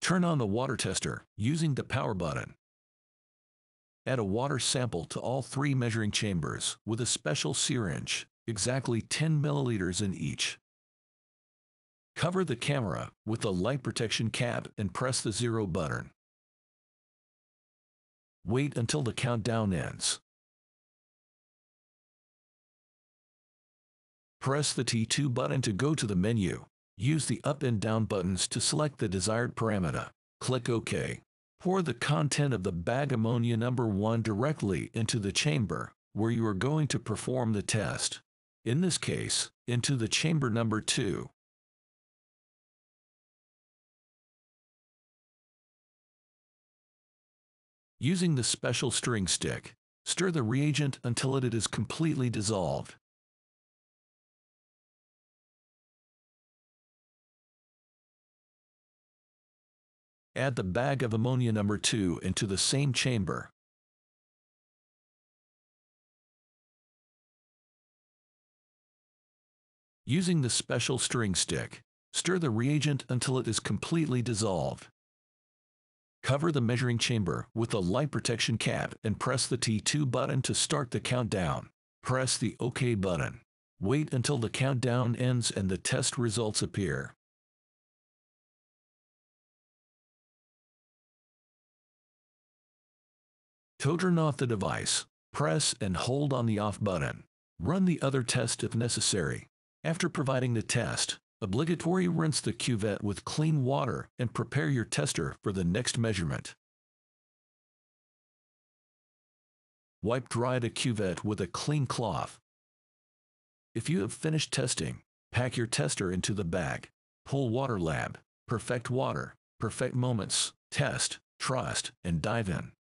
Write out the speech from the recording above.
Turn on the water tester using the power button. Add a water sample to all 3 measuring chambers with a special syringe, exactly 10 milliliters in each. Cover the camera with the light protection cap and press the 0 button. Wait until the countdown ends. Press the T2 button to go to the menu. Use the up and down buttons to select the desired parameter. Click OK. Pour the content of the bag ammonia number 1 directly into the chamber where you are going to perform the test. In this case, into the chamber number 2. Using the special stirring stick, stir the reagent until it is completely dissolved. Add the bag of ammonia number 2 into the same chamber. Using the special stirring stick, stir the reagent until it is completely dissolved. Cover the measuring chamber with the light protection cap and press the T2 button to start the countdown. Press the OK button. Wait until the countdown ends and the test results appear. To turn off the device, press and hold on the off button. Run the other test if necessary. After providing the test, obligatory rinse the cuvette with clean water and prepare your tester for the next measurement. Wipe dry the cuvette with a clean cloth. If you have finished testing, pack your tester into the bag. PoolWaterLAB. Perfect water, perfect moments. Test, trust, and dive in.